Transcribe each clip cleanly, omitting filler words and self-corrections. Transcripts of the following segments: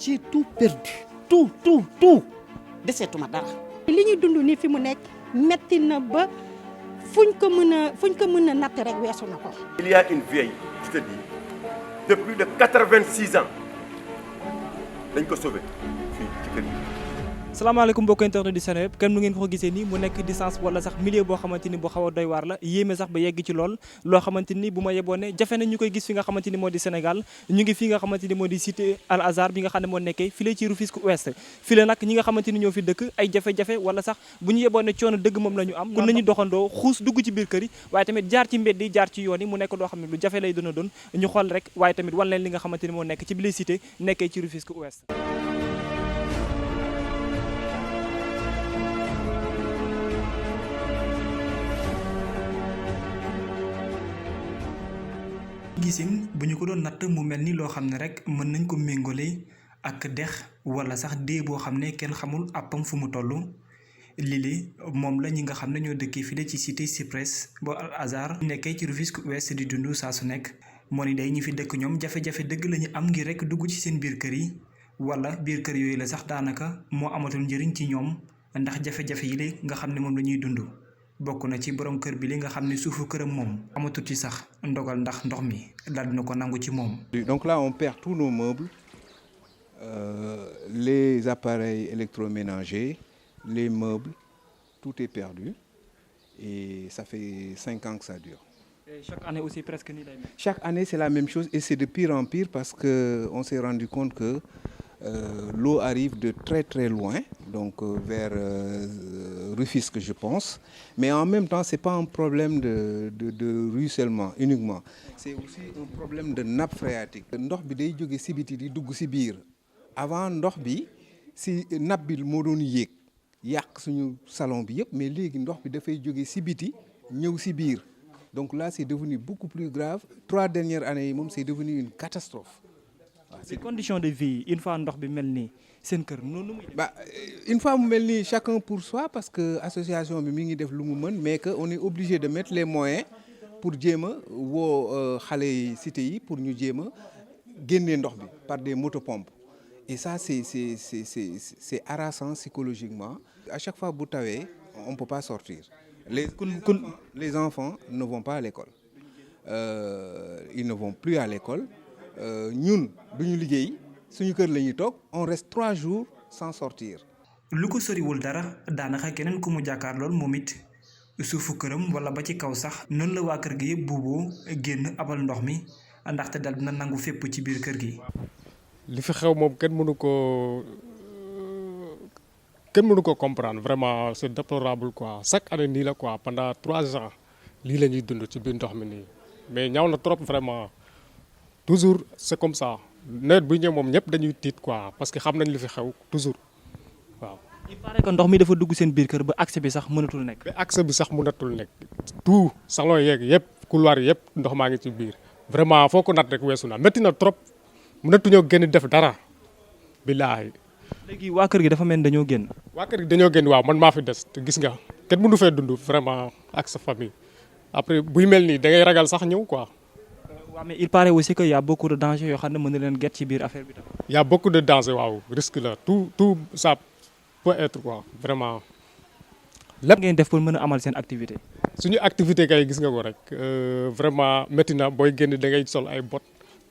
j'ai tout perdu tout deseetuma dara. li ñu dund ni fi mu nekk metti na ba fuñ ko mën a natt rek weesu na ko. Il y a une vieille, je te dis, de plus de 86 ans dañ ko sauvé fii ci kër gi. salaamaaleykum mbokk internet di Seneweb kenn nu ngeen ko gisee nii mu nekk distance wala sax milieu boo xamante ni bu xaw a doy waar la yéeme sax ba yegg ci lool loo xamante ni bu ma yeboone jafe na ñu koy gis fi nga xamante ni moo di Sénégal ñu ngi fi nga xamante ni moo di cité Al Azhar bi nga xam ne moo nekkee file ci Rufisque Ouest file nag ñi nga xamante ni ñoo fi dëkk ay jafe-jafe wala sax bu ñu yeboone coono dëgg moom la ñu am kun nañu doxandoo xuus dugg ci biir kër yi waaye tamit jaar ci mbedd yi jaar ci yoon yi mu nekk loo xam ne lu jafe lay doon a doon ñu xool rek waaye tamit wan leen li nga xamante ni moo nekk ci biir cité nekkee ci Rufisque Ouest. gisin bu ñu ko doon natt mu mel ni loo xam ne rek mën nañ ko méngale ak dex wala sax dee boo xam ne kenn xamul àppam fu mu toll lii moom la ñi nga xam ne ñoo dëkkee fii ci cité Cyprès ba Al Azhar nekkee ci Rufisque Ouest di dund saa su nekk moo ni day ñi fi dëkk ñoom jafe-jafe dëgg la ñu am ngir rek dugg ci seen biir kër yi wala biir kër yooyu la sax daanaka moo amatul njëriñ ci ñoom ndax jafe-jafe yi la nga xam ne moom la ñuy dund. bokk na ci borom kër bi li nga xam ne suufu këram moom amatul ci sax ndogal ndax ndox mi daal dina ko nangu ci moom. Donc là on perd tous nos meubles, les appareils électroménagers, les meubles, tout est perdu et ça fait 5 ans que ça dure. Et chaque année aussi presque nii lay mel. Chaque année c'est la même chose et c'est de pire en pire parce que on s'est rendu compte que l'eau arrive de très loin, donc vers Rufisque je pense, mais en même temps c'est pas un problème de ruissellement uniquement, c'est aussi un problème de nappe phréatique. Ndox bi day jóge si biti di dugg si biir avant ndox bi si nappe bi moo doon yéeg yàq suñu salon bi yëpp, mais léegi ndox bi dafay jóge si biti ñëw si biir, donc là c'est devenu beaucoup plus grave. 3 dernières années yi moom c'est devenu une catastrophe. Les conditions de vie une fois ndox bi mel nii seen kër noonu muy bah une fois mu mel nii chacun pour soi parce que association bi mi ngi def lu mu mën, mais que on est obligé de mettre les moyens pour jéem a woo xale yi cité yi pour ñu jéem a génnee ndox bi par des motopompes et ça c'est harassant psychologiquement. À chaque fois bu tawee on peut pas sortir. Les enfants ne vont pas à l'école, ils ne vont plus à l'école. ñun duñu liggéey suñu kër la ñuy toog, on reste 3 jours sans sortir. lu ko soriwul dara daanaka keneen ku mu jàkkaar lool moom it suufu këram wala ba ci kaw sax noonu la waa kër gi yëpp buuboo génn abal ndox mi ndaxte dal dina nangu fépp ci biir kër gi. li fi xew moom kenn mënu ko comprendre vraiment, c'est déplorable quoi. Chaque année nii la quoi, pendant 3 ans lii la ñuy dund ci biir ndox mi nii, mais ñaaw na trop vraiment. Toujours c'est comme ça nawet bu ñëw moom ñëpp dañuy tiit quoi parce que xam nañ li fi xew toujours waaw. il paraît que ndox mi dafa dugg seen biir kër ba accès bi sax mënatul nekk. ba accès bi sax mënatul nekk tout salon yeeg yëpp couloir yëpp ndox maa ngi ci biir vraiment foo ko nat rek weesu na métti na trop mënatuñoo génn def dara billaahi. léegi waa kër gi dafa mel ni dañoo génn. waa kër gi dañoo génn waaw, man maa fi des te gis nga kenn mënu fee dund vraiment ak sa famille après buy mel nii da ngay ragal sax ñëw quoi. waaw mais il paraît aussi que y a beaucoup de dangers yoo xam ne mën na leen gett ci biir affaire bi tam. y a beaucoup de dangers waaw, risque la tout ça peut être quoi vraiment. lépp ngeen def pour mën a amal seen activité. suñu activité kay gis nga ko rek vraiment métti na booy génn da ngay sol ay bot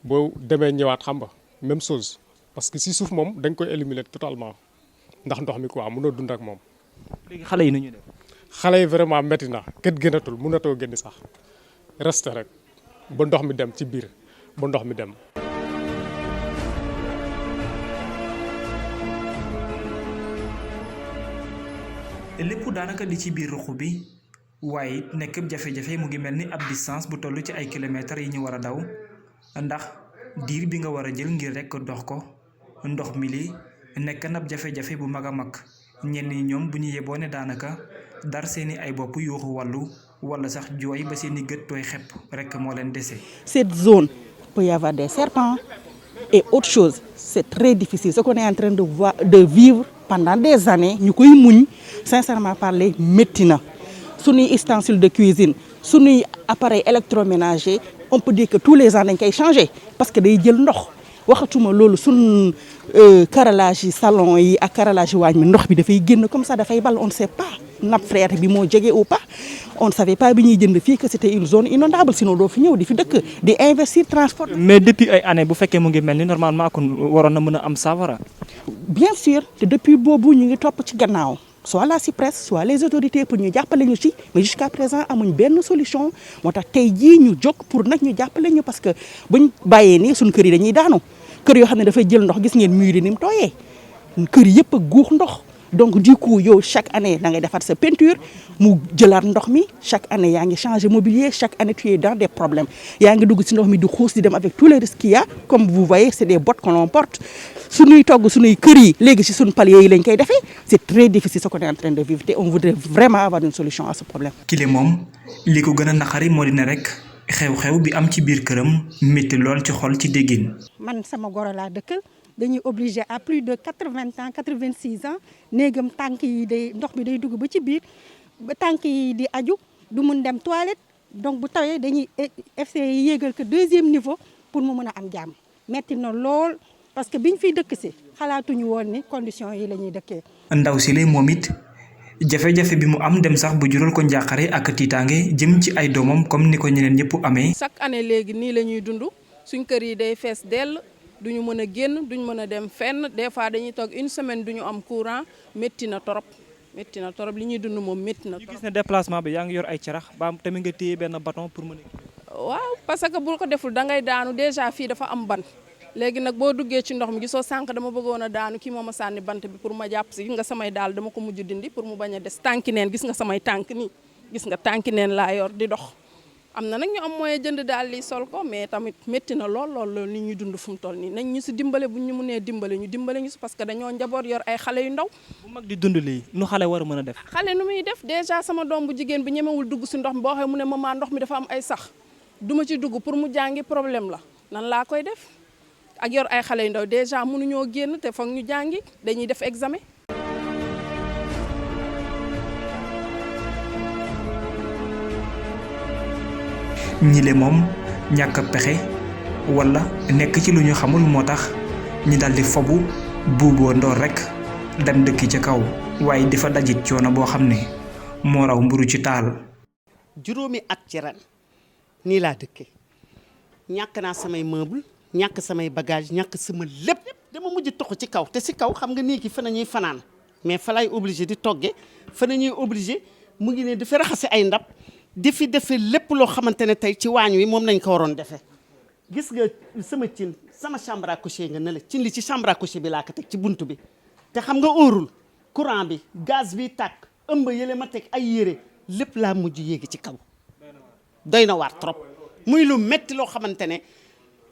boo demee ñëwaat xam nga même chose parce que si suuf moom dañ koy éliminer totalement ndax ndox mi quoi mënoo dund ak moom. léegi xale yi nu ñuy def. xale yi vraiment métti na kenn génnatul mënatoo génn sax reste rek. ba ndox mi dem ci biir ba ndox mi dem. lépp daanaka di ci biir ruq bi waaye it nekk jafe-jafe mu ngi mel ni ab distance bu toll ci ay kilomètres yi ñu war a daw ndax diir bi nga war a jël ngir rek dox ko ndox mi li nekk na ab jafe-jafe bu mag a mag ñenn ñi ñoom bu ñu yeboo ne daanaka dar seeni ay bopp yuuxu wàllu wala sax jooy ba seeni gët tooy xepp rek moo leen dese. Cette zone peut y avoir des serpents et autre chose, c'est très difficile. Ce qu'on est en train de vivre pendant des années, ñu koy muñ sincèrement parler métti na. Suñuy ustensiles de cuisine, suñuy appareil électroménager, on peut dire que tous les ans dañ koy changer parce que day jël ndox waxatuma loolu sun carrelage yi salon yi ak carrelage waañ mi ndox bi dafay génn comme ça dafay ball on ne sait pas nappe phréatique bi moo jege ou pas on ne savait pas bi ñuy jënd fii que c'était une zone inondable sinon doo fi ñëw di fi dëkk di investir transport. mais depuis ay années bu fekkee mu ngi mel ni normalement kon waroon na mën a am saafara. bien sûr te depuis boobu ñu ngi topp ci gannaaw soit la CIPRES soit les autorités pour ñu jàppale ñu ci mais jusqu'à présent amuñ benn solution moo tax tey jii ñu jóg pour nag ñu jàppale ñu parce que buñ bàyyee nii suñ kër yi dañuy daanu kër yoo xam ne dafay jël ndox gis ngeen mur yi ni mu tooyee kër yëpp a guux ndox. donc du coup yow chaque année da ngay defar sa peinture mu jëlaat ndox mi chaque année yaa ngi changer mobilier chaque année tu es dans des problèmes yaa ngi dugg ci ndox mi di xuus di dem avec tous les risques qu'il y a comme vous voyez c'est des bottes que l'on porte suñuy togg suñuy kër yi léegi ci suñu palier yi lañ koy defee c'est très difficile ce qu'on est en train de vivre te on voudrait vraiment avoir une solution à ce problème. kile moom li ko gën a naqari moo di ne rek xew-xew bi am ci biir këram métti lool ci xol ci déggin. man sama goro laa dëkkal. dañuy obligé à plus de 80 ans 86 ans néegam tànk yi day ndox bi day dugg ba ci biir ba tànk yi di aju du mun dem toilette donc bu tawee dañuy essayer yéegal ko 2e niveau pour mu mën a am jàmm metti na lool parce que biñ fiy dëkk si xalaatuñu woon ni conditions yi la ñuy dëkkee. ndaw si lay moom it jafe-jafe bi mu am dem sax bu jural ko njàqare ak tiitaange jëm ci ay doomam comme ni ko ñeneen ñëpp amee. chaque année léegi nii la ñuy dund suñ kër yi day fees dell. duñu mën a génn duñu mën a dem fenn des fois dañuy toog une semaine duñu am courant métti na torop li ñuy dund moom métti na torop. ñu gis ne déplacement bi yaa ngi yor ay carax ba tamit nga téye benn bâton pour mën a. waaw parce que bu ko deful da ngay daanu déjà fii dafa am ban léegi nag boo duggee ci ndox mi gisoo sànq dama bëggoon a daanu kii moo ma sànni bant bi pour ma jàpp si gis nga samay daal dama ko mujj dindi pour mu bañ a des tànki neen gis nga samay tànk nii gis nga tànki neen laa yor di dox. am na nag ñu am moyen jënd daal li sol ko mais tamit métti na lool ni ñuy dund fu mu toll nii nañ ñu si dimbale bu ñu mënee dimbale ñu si parce que dañoo njaboot yor ay xale yu ndaw. bu mag di dund lii nu xale war a mën a def. xale nu muy def déjà sama doom bu jigéen bi ñemewul dugg si ndox mi boo waxee mu ne maman ndox mi dafa am ay sax duma ci dugg pour mu jàngi problème la nan laa koy def ak yor ay xale yu ndaw déjà mënuñoo génn te foog ñu jàngi dañuy def examen. ñile moom ñàkk a pexe wala nekk ci lu ñu xamul moo tax ñi daldi fobu buuboo ndoor rekk dem dëkki ca kaw waaye di fa dajit coono boo xam ne moo raw mburu ci taal. juróomi at ci ren nii laa dëkkee ñàkk naa samay meuble ñàkk samay bagage ñàkk sama lépp dama mujj toxu ci kaw te si kaw xam nga néegi fa nañuy fanaan mais fa lay obligé di togge fa nañuy obligé mu ngi ne dafa raxase ay ndab di fi defee lépp loo xamante ne tey ci waañ wi moom nañ ko waroon defee gis nga sama cin sama chambre à coucher nga ne la cin li ci chambre à coucher bi laa ko teg ci buntu bi te xam nga óorul courant bi gaz bi tàkk ëmb yële ma teg ay yére lépp laa mujj yéegi ci kaw doy na waar trop muy lu metti loo xamante ne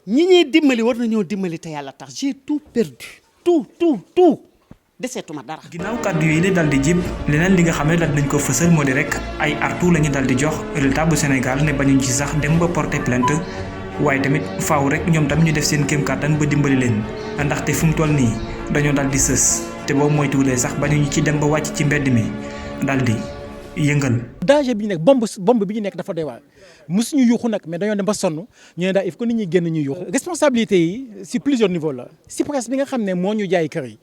ñi ñuy dimbali war nañoo dimbali te yàlla tax j'ai tout perdu tout deseetuma dara. ginnaaw kàddu yooyu la dal di jib leneen li nga xam ne daal nañ ko fësal moo di rek ay artu la ñu dal di jox résultat bu Sénégal ne bañuñ ci sax dem ba porter plainte waaye tamit faaw rek ñoom tam ñu def seen kéem kàttan ba dimbali leen ndaxte fu mu toll nii dañoo dal di sës te boobu moytuwulee sax bañuñu ci dem ba wàcc ci mbedd mi dal di yëngal. danger bi ñu nekk bombe bi ñu nekk dafa doy waar mosuñu yuuxu nag mais dañoo dem ba sonn ñu ne daal il faut que nit ñi génn ñuy yuuxu. responsabilité yi si plusieurs niveaux la CIPRES bi nga xam ne moo ñu jaay kër yi.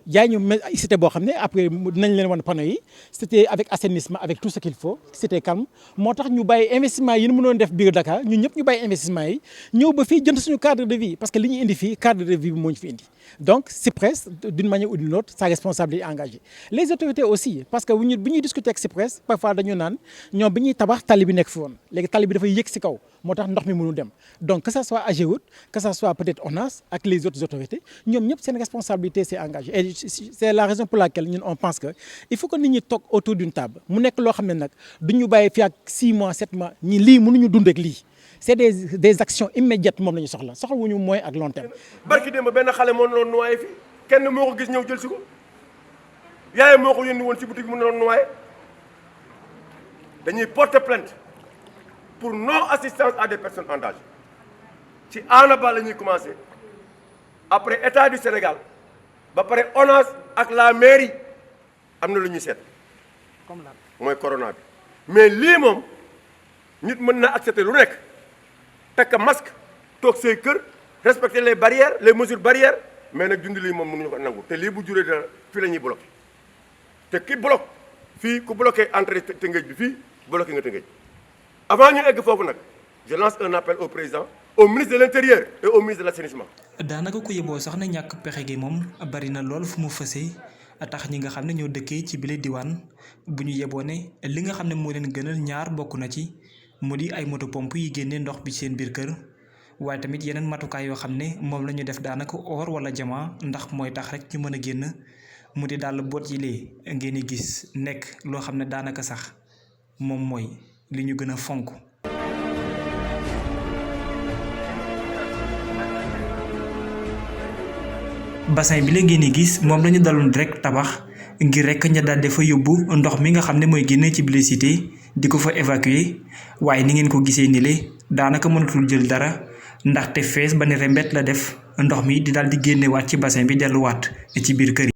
jaay ñu cité boo xam ne après dinañ leen wan panneau yi c'était avec assainissement avec tout ce qu'il faut c'était calme moo tax ñu bàyyi investissement yi ñu mënoon def biir Dakar ñun ñëpp ñu bàyyi investissement yi ñëw ba fii jënd suñu cadre de vie parce que li ñu indi fii cadre de vie bi moo ñu fi indi donc CIPRES d'une manière ou d'une autre sa responsabilité est engagée les autorités aussi parce que bu ñuy discuter ak CIPRES parfois dañu naan ñoom bi ñuy tabax tali bi nekk fi woon léegi tali bi dafay yëg si kaw moo tax ndox mi mënu dem donc que ça soit AGEROUTE que ça soit peut-être ONAS ak les autres autorités ñoom ñëpp seen responsabilité c'est engagé et c'est la raison pour laquelle ñun on pense que il faut que nit ñi toog autour d'une table mu nekk loo xam ne nag duñu bàyyi fii ak 6 mois 7 mois ñi lii mënuñu dund ak lii c'est des actions immédiates moom la ñu soxla wuñu moyen ak long terme. barki démb benn xale moo doon noyé fi kenn moo ko gis ñëw jël si ko yaayam moo ko yónni woon si boutique mu doon noyé dañuy porter plainte pour non assistance à des personnes en danger ci ANABA la ñuy commencer après état du Sénégal ba pare ONAS ak la mairie am na lu ñuy seet comme la mooy corona bi mais lii moom nit mën na accepter lu nekk takk masque toog say kër respecter les barrières les mesures barrières mais nag dindi lii moom mënuñu ko nangu te lii bu juree dara fii la ñuy bloqué te ki bloque fii ku bloqué entrée Tëngéej bi fii bloqué nga Tëngéej avant ñu egg foofu nag je lance un appel au président au ministre de l'intérieur et au ministre de l'assainissement. daanaka ko yeboo sax na ñàkk pexe gi moom bari na lool fu mu fësee tax ñi nga xam ne ñoo dëkkee ci bile diwaan bu ñu yeboo ne li nga xam ne moo leen gënal ñaar bokk na ci mu di ay moto pompe yi génnee ndox bi seen biir kër waaye tamit yeneen matukaay yoo xam ne moom la ñu def daanaka or wala jama ndax mooy tax rek ñu mën a génn mu di daal boot yi lee ngeen di gis nekk loo xam ne daanaka sax moom mooy li ñu gën a fonk. bassin bi la ngeen di gis moom lañu daloon rek tabax ngir rek ña daal dafa yóbbu ndox mi nga xam ne mooy génne ci bile cité di ko fa évacuer waaye ni ngeen ko gisee ni le daanaka mënatul jël dara ndaxte fees ba ne rembet la def ndox mi di daal di génnewaat ci bassin bi delluwaat ci biir kër yi.